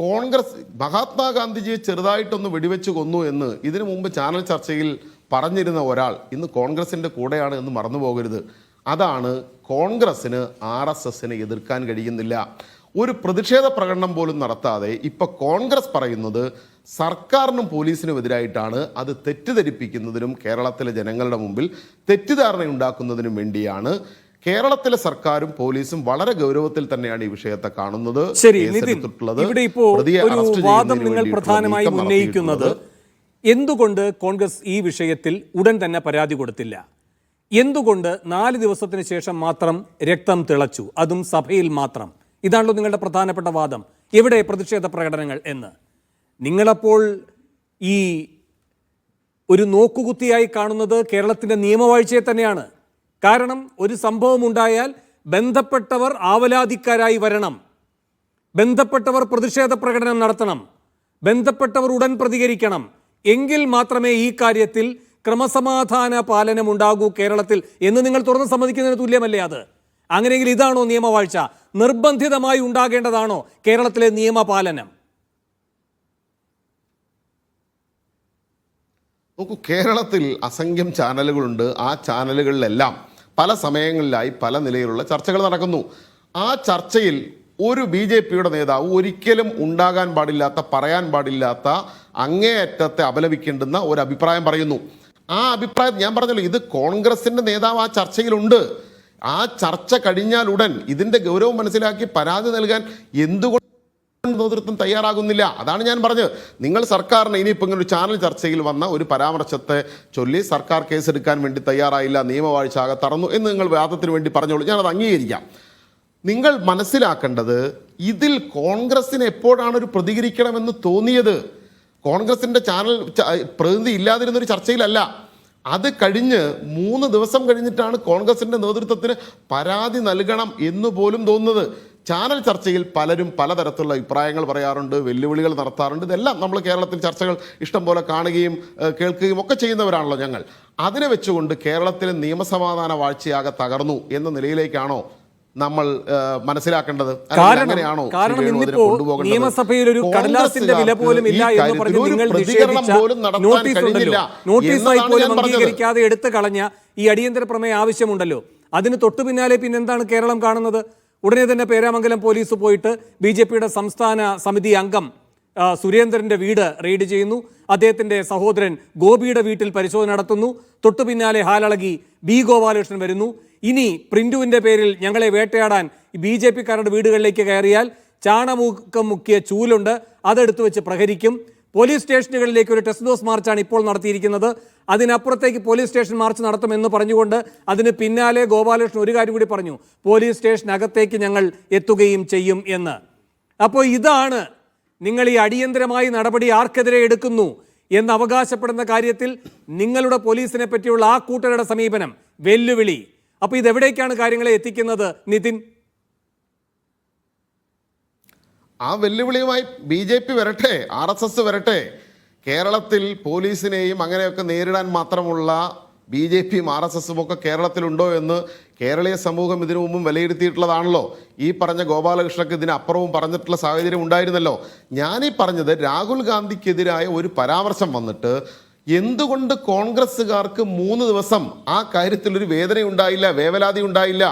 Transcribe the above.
കോൺഗ്രസ് മഹാത്മാഗാന്ധിജിയെ ചെറുതായിട്ടൊന്ന് വെടിവെച്ച് കൊന്നു എന്ന് ഇതിനു മുമ്പ് ചാനൽ ചർച്ചയിൽ പറഞ്ഞിരുന്ന ഒരാൾ ഇന്ന് കോൺഗ്രസിൻ്റെ കൂടെയാണ് എന്ന് മറന്നു പോകരുത്. അതാണ് കോൺഗ്രസ്സിന് RSSനെ എതിർക്കാൻ കഴിയുന്നില്ല. ഒരു പ്രതിഷേധ പ്രകടനം പോലും നടത്താതെ ഇപ്പം കോൺഗ്രസ് പറയുന്നത് സർക്കാരിനും പോലീസിനും എതിരായിട്ടാണ്. അത് തെറ്റിദ്ധരിപ്പിക്കുന്നതിനും കേരളത്തിലെ ജനങ്ങളുടെ മുമ്പിൽ തെറ്റിദ്ധാരണ ഉണ്ടാക്കുന്നതിനും വേണ്ടിയാണ്. കേരളത്തിലെ സർക്കാരും പോലീസും വളരെ ഗൗരവത്തിൽ തന്നെയാണ് ഈ വിഷയത്തെ കാണുന്നത്. ശരി നിതിൻ, ഇവിടെ ഇപ്പോൾ ഒരു വാദം നിങ്ങൾ പ്രധാനമായി ഉന്നയിക്കുന്നത് എന്തുകൊണ്ട് കോൺഗ്രസ് ഈ വിഷയത്തിൽ ഉടൻ തന്നെ പരാതി കൊടുത്തില്ല, എന്തുകൊണ്ട് 4 ദിവസത്തിന് ശേഷം മാത്രം രക്തം തിളച്ചു, അതും സഭയിൽ മാത്രം? ഇതാണല്ലോ നിങ്ങളുടെ പ്രധാനപ്പെട്ട വാദം. എവിടെ പ്രതിഷേധ പ്രകടനങ്ങൾ എന്ന്? നിങ്ങളപ്പോൾ ഈ ഒരു നോക്കുകുത്തിയായി കാണുന്നത് കേരളത്തിൻ്റെ നിയമവാഴ്ചയെ തന്നെയാണ്. കാരണം ഒരു സംഭവം ഉണ്ടായാൽ ബന്ധപ്പെട്ടവർ ആവലാതിക്കാരായി വരണം, ബന്ധപ്പെട്ടവർ പ്രതിഷേധ പ്രകടനം നടത്തണം, ബന്ധപ്പെട്ടവർ ഉടൻ പ്രതികരിക്കണം. എങ്കിൽ മാത്രമേ ഈ കാര്യത്തിൽ ക്രമസമാധാന പാലനം ഉണ്ടാകൂ കേരളത്തിൽ എന്ന് നിങ്ങൾ തുറന്ന് സമ്മതിക്കുന്നതിന് തുല്യമല്ലേ അത്? അങ്ങനെയെങ്കിൽ ഇതാണോ നിയമവാഴ്ച? നിർബന്ധിതമായി ഉണ്ടാകേണ്ടതാണോ കേരളത്തിലെ നിയമപാലനം? നോക്കൂ, കേരളത്തിൽ അസംഖ്യം ചാനലുകളുണ്ട്. ആ ചാനലുകളിലെല്ലാം പല സമയങ്ങളിലായി പല നിലയിലുള്ള ചർച്ചകൾ നടക്കുന്നു. ആ ചർച്ചയിൽ ഒരു BJPയുടെ നേതാവ് ഒരിക്കലും ഉണ്ടാകാൻ പാടില്ലാത്ത, പറയാൻ പാടില്ലാത്ത, അങ്ങേയറ്റത്തെ അപലപിക്കേണ്ടുന്ന ഒരു അഭിപ്രായം പറയുന്നു. ആ അഭിപ്രായം ഞാൻ പറഞ്ഞല്ലോ, ഇത് കോൺഗ്രസിൻ്റെ നേതാവ് ആ ചർച്ചയിലുണ്ട്. ആ ചർച്ച കഴിഞ്ഞാൽ ഉടൻ ഇതിൻ്റെ ഗൗരവം മനസ്സിലാക്കി പരാതി നൽകാൻ എന്തുകൊണ്ട് നേതൃത്വം തയ്യാറാകുന്നില്ല? അതാണ് ഞാൻ പറഞ്ഞത്. നിങ്ങൾ സർക്കാരിന് ഇനിയിപ്പോൾ ഇങ്ങനെ ഒരു ചാനൽ ചർച്ചയിൽ വന്ന ഒരു പരാമർശത്തെ ചൊല്ലി സർക്കാർ കേസെടുക്കാൻ വേണ്ടി തയ്യാറായില്ല, നിയമവാഴ്ച ആകെ തറന്നു എന്ന് നിങ്ങൾ വാദത്തിന് വേണ്ടി പറഞ്ഞോളൂ, ഞാനത് അംഗീകരിക്കാം. നിങ്ങൾ മനസ്സിലാക്കേണ്ടത്, ഇതിൽ കോൺഗ്രസിന് എപ്പോഴാണ് ഒരു പ്രതികരിക്കണമെന്ന് തോന്നിയത്? കോൺഗ്രസിൻ്റെ ചാനൽ പ്രതിനിധി ഇല്ലാതിരുന്നൊരു ചർച്ചയിലല്ല. അത് കഴിഞ്ഞ് 3 ദിവസം കഴിഞ്ഞിട്ടാണ് കോൺഗ്രസിൻ്റെ നേതൃത്വത്തിന് പരാതി നൽകണം എന്ന് പോലും തോന്നുന്നത്. ചാനൽ ചർച്ചയിൽ പലരും പലതരത്തിലുള്ള അഭിപ്രായങ്ങൾ പറയാറുണ്ട്, വെല്ലുവിളികൾ നടത്താറുണ്ട്. ഇതെല്ലാം നമ്മൾ കേരളത്തിൽ ചർച്ചകൾ ഇഷ്ടം പോലെ കാണുകയും കേൾക്കുകയും ഒക്കെ ചെയ്യുന്നവരാണല്ലോ ഞങ്ങൾ. അതിനെ വെച്ചുകൊണ്ട് കേരളത്തിലെ നിയമസമാധാന വാഴ്ചയാകെ തകർന്നു എന്ന നിലയിലേക്കാണോ നമ്മൾ മനസ്സിലാക്കേണ്ടത്? അങ്ങനെയാണോ? കാരണം ഇന്നിപ്പോ നിയമസഭയിൽ ഒരു കടലാസിന്റെ വില പോലും ഇല്ല എന്ന് പറഞ്ഞ് നിങ്ങൾ നോട്ടീസായി പോലും അംഗീകരിക്കാതെ എടുത്തു കളഞ്ഞ ഈ അടിയന്തര പ്രമേയ ആവശ്യമുണ്ടല്ലോ, അതിന് തൊട്ടു പിന്നാലെ പിന്നെന്താണ് കേരളം കാണുന്നത്? ഉടനെ തന്നെ പേരാമംഗലം പോലീസ് പോയിട്ട് BJPയുടെ സംസ്ഥാന സമിതി അംഗം സുരേന്ദ്രന്റെ വീട് റെയ്ഡ് ചെയ്യുന്നു. അദ്ദേഹത്തിന്റെ സഹോദരൻ ഗോപിയുടെ വീട്ടിൽ പരിശോധന നടത്തുന്നു. തൊട്ടു പിന്നാലെ ഹാലളകി B ഗോപാലകൃഷ്ണൻ വരുന്നു. ഇനി പ്രിന്റുവിൻ്റെ പേരിൽ ഞങ്ങളെ വേട്ടയാടാൻ BJPക്കാരുടെ വീടുകളിലേക്ക് കയറിയാൽ ചാണമുക്കം മുക്കിയ ചൂലുണ്ട്, അതെടുത്തു വെച്ച് പ്രഹരിക്കും. പോലീസ് സ്റ്റേഷനുകളിലേക്ക് ഒരു ടെസ്റ്റ് ഡോസ് മാർച്ചാണ് ഇപ്പോൾ നടത്തിയിരിക്കുന്നത്. അതിനപ്പുറത്തേക്ക് പോലീസ് സ്റ്റേഷൻ മാർച്ച് നടത്തുമെന്ന് പറഞ്ഞുകൊണ്ട് അതിന് പിന്നാലെ ഗോപാലകൃഷ്ണൻ ഒരു കാര്യം കൂടി പറഞ്ഞു, പോലീസ് സ്റ്റേഷനകത്തേക്ക് ഞങ്ങൾ എത്തുകയും ചെയ്യും എന്ന്. അപ്പോൾ ഇതാണ് നിങ്ങൾ ഈ അടിയന്തരമായി നടപടി ആർക്കെതിരെ എടുക്കുന്നു എന്ന് അവകാശപ്പെടുന്ന കാര്യത്തിൽ നിങ്ങളുടെ പോലീസിനെ പറ്റിയുള്ള ആ കൂട്ടരുടെ സമീപനം വെല്ലുവിളി. അപ്പോൾ ഇതെവിടേക്കാണ് കാര്യങ്ങളെ എത്തിക്കുന്നത് നിതിൻ? ആ വെല്ലുവിളിയുമായി BJP വരട്ടെ, RSS വരട്ടെ. കേരളത്തിൽ പോലീസിനെയും അങ്ങനെയൊക്കെ നേരിടാൻ മാത്രമുള്ള BJPയും RSSും ഒക്കെ കേരളത്തിലുണ്ടോ എന്ന് കേരളീയ സമൂഹം ഇതിനു മുമ്പും വിലയിരുത്തിയിട്ടുള്ളതാണല്ലോ. ഈ പറഞ്ഞ ഗോപാലകൃഷ്ണക്ക് ഇതിനപ്പുറവും പറഞ്ഞിട്ടുള്ള സാഹചര്യം ഉണ്ടായിരുന്നല്ലോ. ഞാനീ പറഞ്ഞത് രാഹുൽ ഗാന്ധിക്കെതിരായ ഒരു പരാമർശം വന്നിട്ട് എന്തുകൊണ്ട് കോൺഗ്രസ്സുകാർക്ക് 3 ദിവസം ആ കാര്യത്തിലൊരു വേദന ഉണ്ടായില്ല, വേവലാതി ഉണ്ടായില്ല?